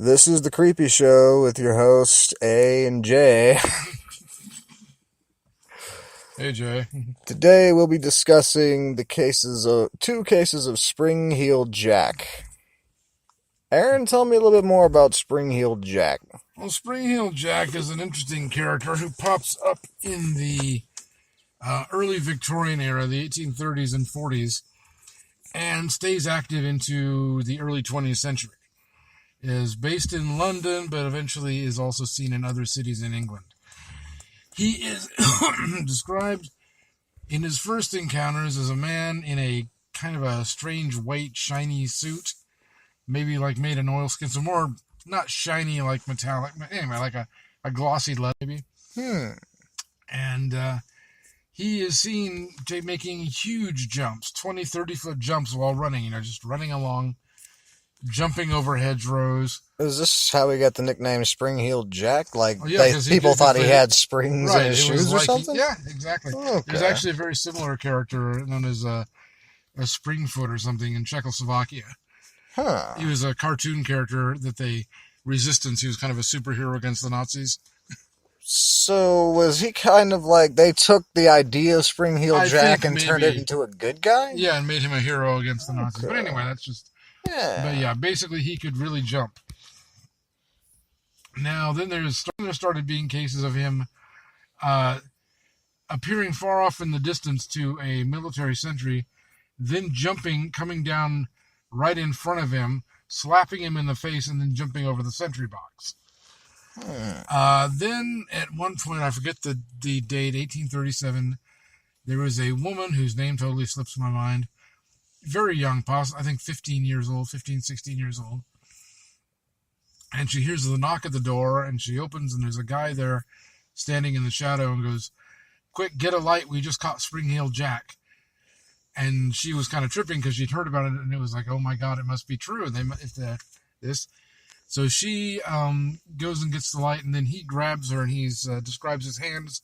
This is the Creepy Show with your hosts A and J. Hey Jay. Today we'll be discussing two cases of spring-heeled Jack. Aaron, tell me a little bit more about spring-heeled Jack. Well, Spring-Heeled Jack is an interesting character who pops up in the early Victorian era, the 1830s and 40s, and stays active into the early 20th century. Is based in London, but eventually is also seen in other cities in England. He is described in his first encounters as a man in a kind of a strange white shiny suit, maybe like made in oilskin, so more not shiny like metallic, but anyway, like a glossy leather maybe. And he is seen making huge jumps, 20, 30-foot jumps while running, just running along, jumping over hedgerows. Is this how we got the nickname Spring-Heeled Jack? Like, People thought he had springs in his shoes or something? Yeah, exactly. Okay. There's actually a very similar character known as a Springfoot or something in Czechoslovakia. Huh. He was a cartoon character Resistance. He was kind of a superhero against the Nazis. So was he kind of like they took the idea of Spring-Heeled Jack and turned it into a good guy? Yeah, and made him a hero against the Nazis. But anyway, that's just... Yeah. But yeah, basically he could really jump. Now, then there started being cases of him appearing far off in the distance to a military sentry, then jumping, coming down right in front of him, slapping him in the face, and then jumping over the sentry box. Then, at one point, I forget the date, 1837, there was a woman whose name totally slips my mind, very young, I think 15, 16 years old. And she hears the knock at the door, and she opens, and there's a guy there standing in the shadow and goes, "Quick, get a light, we just caught Spring-Heeled Jack." And she was kind of tripping because she'd heard about it, and it was like, oh my God, it must be true. So she goes and gets the light, and then he grabs her, and he describes his hands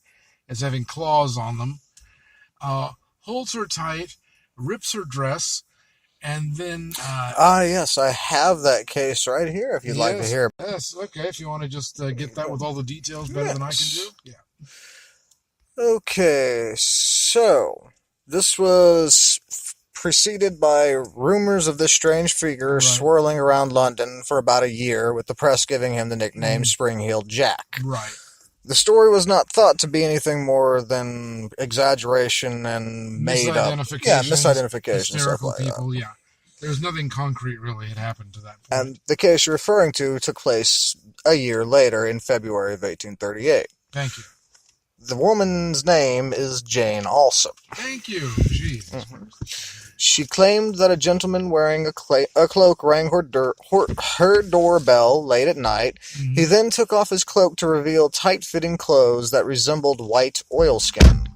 as having claws on them, holds her tight, rips her dress, and then... yes, I have that case right here if you'd like to hear. Yes, okay, if you want to just get that with all the details better than I can do. Yeah. Okay, so this was preceded by rumors of this strange figure swirling around London for about a year, with the press giving him the nickname Spring-Heeled Jack. Right. The story was not thought to be anything more than exaggeration and made up. Misidentification. Hysterical stuff like people, that. yeah. There's nothing concrete really had happened to that point. And the case you're referring to took place a year later in February of 1838. Thank you. The woman's name is Jane Alsop. Thank you. Jesus. She claimed that a gentleman wearing a cloak rang her doorbell late at night. Mm-hmm. He then took off his cloak to reveal tight-fitting clothes that resembled white oilskin.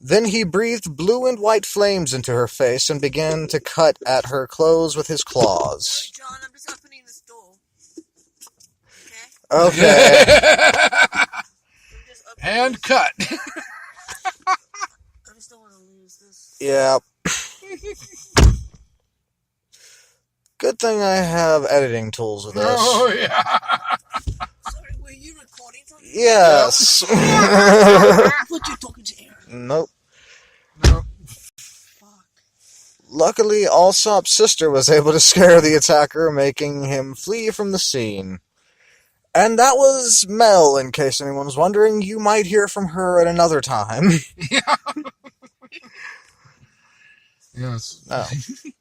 Then he breathed blue and white flames into her face and began to cut at her clothes with his claws. John, I'm just opening this door. Okay. And cut. I just don't want to lose this. Yeah. Good thing I have editing tools with this. Oh, yeah. Sorry, were you recording something? Yes. What, you talking to Aaron? Nope. No. Fuck. Luckily, Alsop's sister was able to scare the attacker, making him flee from the scene. And that was Mel, in case anyone was wondering. You might hear from her at another time. Yeah. Yes. Oh.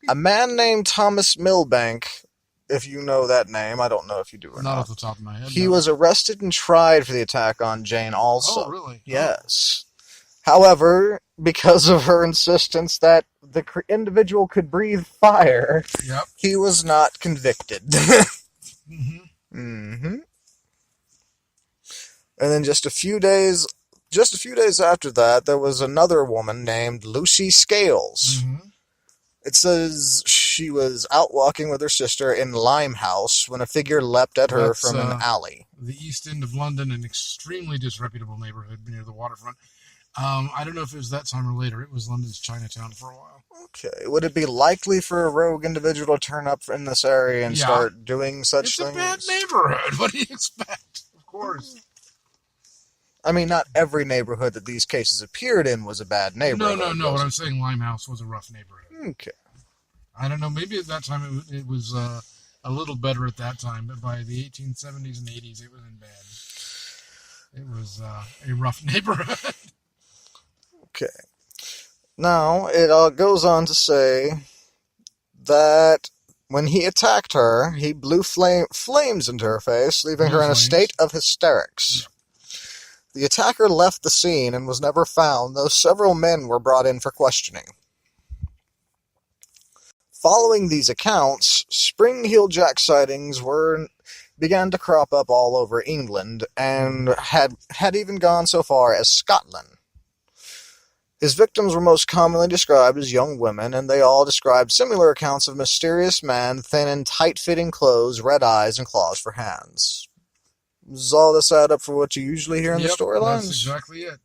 A man named Thomas Milbank, if you know that name, I don't know if you do or not. Not off the top of my head. He was arrested and tried for the attack on Jane Alsop. Oh, really? Yes. However, because of her insistence that the individual could breathe fire, Yep. he was not convicted. Mm-hmm. Mm-hmm. And then just a few days after that, there was another woman named Lucy Scales. Mm-hmm. It says she was out walking with her sister in Limehouse when a figure leapt at her from an alley. The East End of London, an extremely disreputable neighborhood near the waterfront. I don't know if it was that time or later. It was London's Chinatown for a while. Okay. Would it be likely for a rogue individual to turn up in this area and Yeah. start doing such It's things? a bad neighborhood. What do you expect? Of course. I mean, not every neighborhood that these cases appeared in was a bad neighborhood. No. What I'm saying, Limehouse was a rough neighborhood. Okay. I don't know. Maybe at that time it was a little better at that time, but by the 1870s and 80s, it was in bad. It was a rough neighborhood. Okay. Now, it goes on to say that when he attacked her, he blew flames into her face, leaving her in a state of hysterics. Yep. The attacker left the scene and was never found, though several men were brought in for questioning. Following these accounts, Spring-Heeled Jack sightings began to crop up all over England, and had even gone so far as Scotland. His victims were most commonly described as young women, and they all described similar accounts of a mysterious man, thin in tight-fitting clothes, red eyes, and claws for hands. Does all this add up for what you usually hear in the storylines? That's exactly it.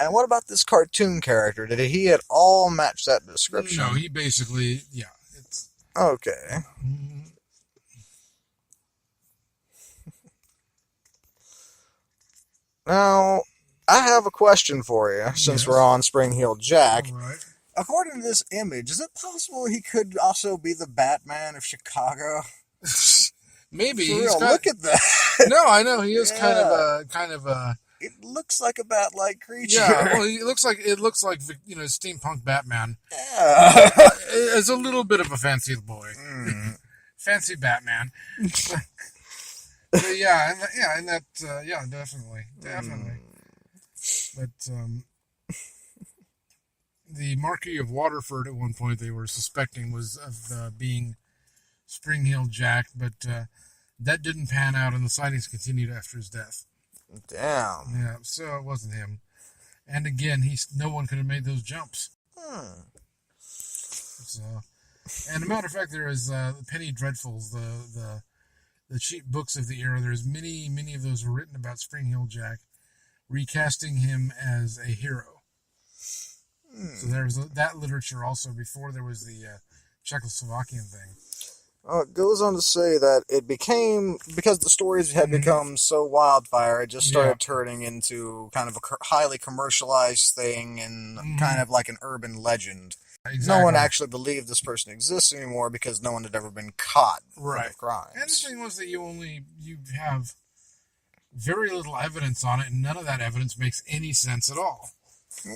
And what about this cartoon character? Did he at all match that description? No, he basically, it's... Okay. Now, I have a question for you, since we're on Spring-Heeled Jack. All right. According to this image, is it possible he could also be the Batman of Chicago? Maybe. For real, look at that. No, I know. He is kind of a... It looks like a bat-like creature. Yeah, well, it looks like steampunk Batman. Yeah. It's a little bit of a fancy boy. Fancy Batman. Definitely. But the Marquis of Waterford at one point they were suspecting was of being Spring-Heeled Jack, but that didn't pan out, and the sightings continued after his death. Damn. Yeah, so it wasn't him. And again, no one could have made those jumps. So, and a matter of fact, there is Penny Dreadfuls, the cheap books of the era. There's many of those were written about Spring-Heeled Jack, recasting him as a hero. So there was that literature also before there was the Czechoslovakian thing. It goes on to say that it became, because the stories had become so wildfire, it just started turning into kind of a highly commercialized thing and kind of like an urban legend. Exactly. No one actually believed this person exists anymore because no one had ever been caught for the crimes. And the thing was that you have very little evidence on it, and none of that evidence makes any sense at all.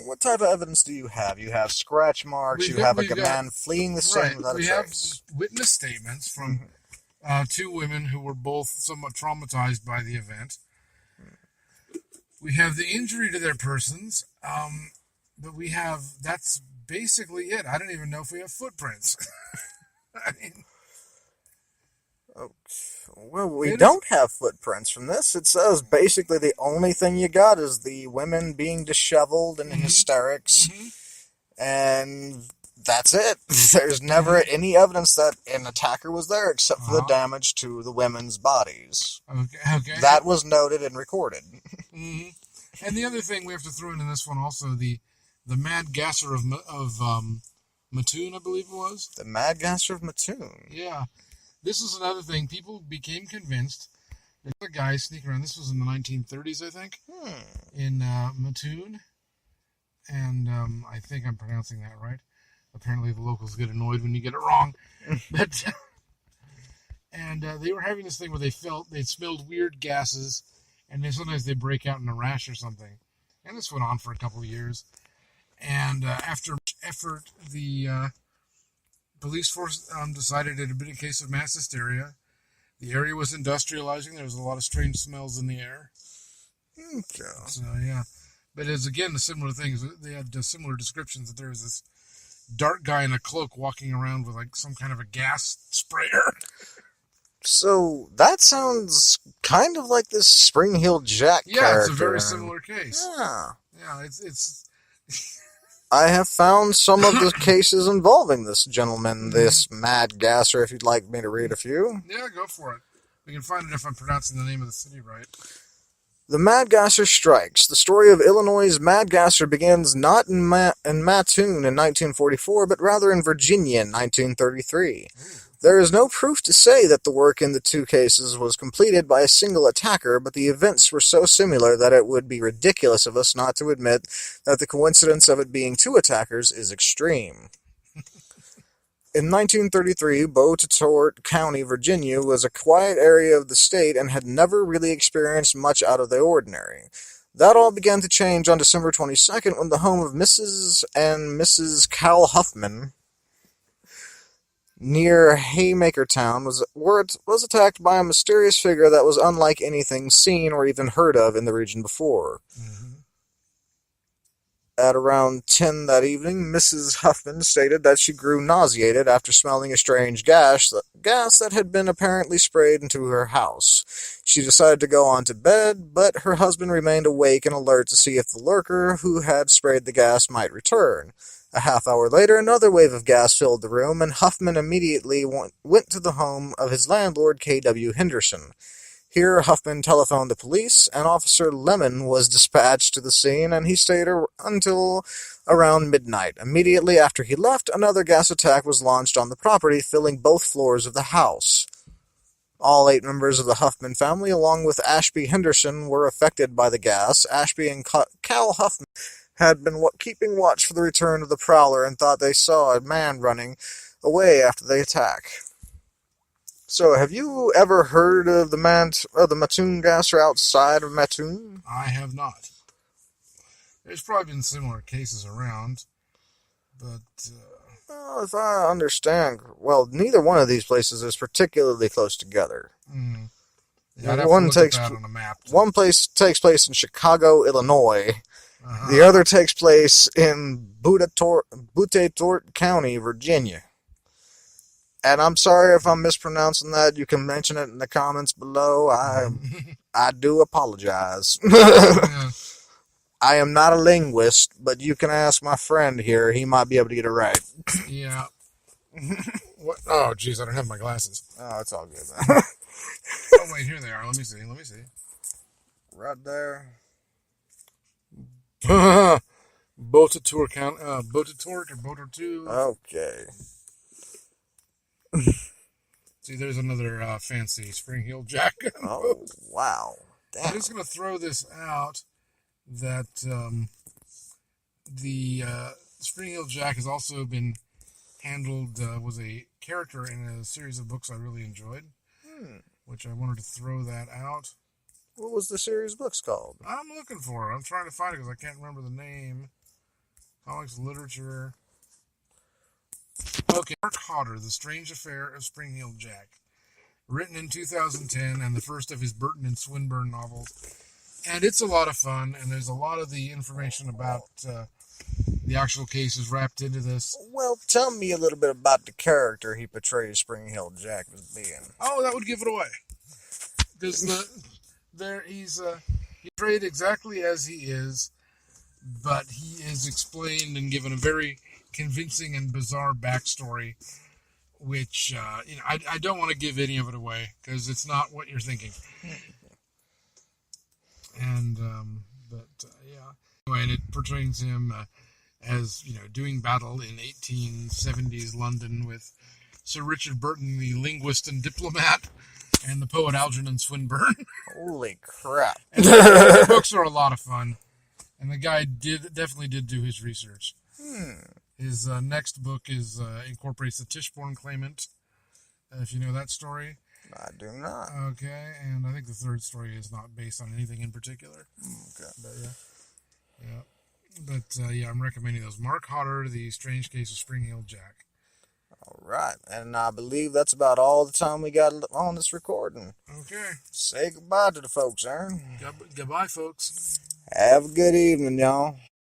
What type of evidence do you have? You have scratch marks, you have a man fleeing the scene without a trace. We have witness statements from two women who were both somewhat traumatized by the event. We have the injury to their persons, but that's basically it. I don't even know if we have footprints. I mean... Well, we don't have footprints from this. It says basically the only thing you got is the women being disheveled and in hysterics, and that's it. There's never any evidence that an attacker was there except for the damage to the women's bodies. Okay. That was noted and recorded. And the other thing we have to throw in this one also, the Mad Gasser of Mattoon, I believe it was. The Mad Gasser of Mattoon. Yeah. This is another thing. People became convinced. There's a guy sneaking around. This was in the 1930s, I think, in Mattoon. And I think I'm pronouncing that right. Apparently the locals get annoyed when you get it wrong. But they were having this thing where they smelled weird gases, and then sometimes they break out in a rash or something. And this went on for a couple of years. And after much effort, the police force decided it had been a case of mass hysteria. The area was industrializing. There was a lot of strange smells in the air. Okay. So, yeah. But it's, again, the similar things. They had similar descriptions that there was this dark guy in a cloak walking around with, like, some kind of a gas sprayer. So, that sounds kind of like this Spring-Heeled Jack character. Yeah, it's a very similar case. Yeah. Yeah, it's... I have found some of the cases involving this gentleman, this Mad Gasser, if you'd like me to read a few. Yeah, go for it. We can find it if I'm pronouncing the name of the city right. The Mad Gasser strikes. The story of Illinois' Mad Gasser begins not in Mattoon in 1944, but rather in Virginia in 1933. There is no proof to say that the work in the two cases was completed by a single attacker, but the events were so similar that it would be ridiculous of us not to admit that the coincidence of it being two attackers is extreme. In 1933, Beaufort County, Virginia, was a quiet area of the state and had never really experienced much out of the ordinary. That all began to change on December 22nd when the home of Mrs. and Mrs. Cal Huffman near Haymakertown was attacked by a mysterious figure that was unlike anything seen or even heard of in the region before. At around 10 that evening, Mrs. Huffman stated that she grew nauseated after smelling a strange gas that had been apparently sprayed into her house. She decided to go on to bed, but her husband remained awake and alert to see if the lurker who had sprayed the gas might return. A half hour later, another wave of gas filled the room, and Huffman immediately went to the home of his landlord, K.W. Henderson. Here, Huffman telephoned the police, and Officer Lemon was dispatched to the scene, and he stayed until around midnight. Immediately after he left, another gas attack was launched on the property, filling both floors of the house. All 8 members of the Huffman family, along with Ashby Henderson, were affected by the gas. Ashby and Cal Huffman had been keeping watch for the return of the prowler and thought they saw a man running away after the attack. So, have you ever heard of the Mattoon gasser outside of Mattoon? I have not. There's probably been similar cases around, but... Well, if I understand, well, neither one of these places is particularly close together. Yeah, I'd have to look at that on a map. One place takes place in Chicago, Illinois. The other takes place in Beaufort County, Virginia. And I'm sorry if I'm mispronouncing that. You can mention it in the comments below. I do apologize. I am not a linguist, but you can ask my friend here. He might be able to get it right. Yeah. What? Oh, jeez, I don't have my glasses. Oh, it's all good. Oh, wait, here they are. Let me see. Right there. Beaufort County, Beaufort or Beaufort. Okay. See, there's another fancy Spring Heel Jack. Oh, wow. Damn. I'm just going to throw this out that the Spring Heel Jack has also been handled, was a character in a series of books I really enjoyed, which I wanted to throw that out. What was the series of books called? I'm looking for it. I'm trying to find it because I can't remember the name. Comics Literature. Okay, Mark Hodder, The Strange Affair of Spring-Heeled Jack. Written in 2010 and the first of his Burton and Swinburne novels. And it's a lot of fun, and there's a lot of the information about the actual cases wrapped into this. Well, tell me a little bit about the character he portrays Spring-Heeled Jack as being. Oh, that would give it away. Because he's portrayed exactly as he is, but he is explained and given a very convincing and bizarre backstory, which I don't want to give any of it away because it's not what you're thinking. And anyway, and it portrays him as doing battle in 1870s London with Sir Richard Burton, the linguist and diplomat, and the poet Algernon Swinburne. Holy crap! And the books are a lot of fun, and the guy definitely did do his research. His next book incorporates the Tichborne claimant, if you know that story. I do not. Okay, and I think the third story is not based on anything in particular. Okay. But I'm recommending those. Mark Hodder, The Strange Case of Spring-Heeled Jack. All right, and I believe that's about all the time we got on this recording. Okay. Say goodbye to the folks, Aaron. Goodbye, folks. Have a good evening, y'all.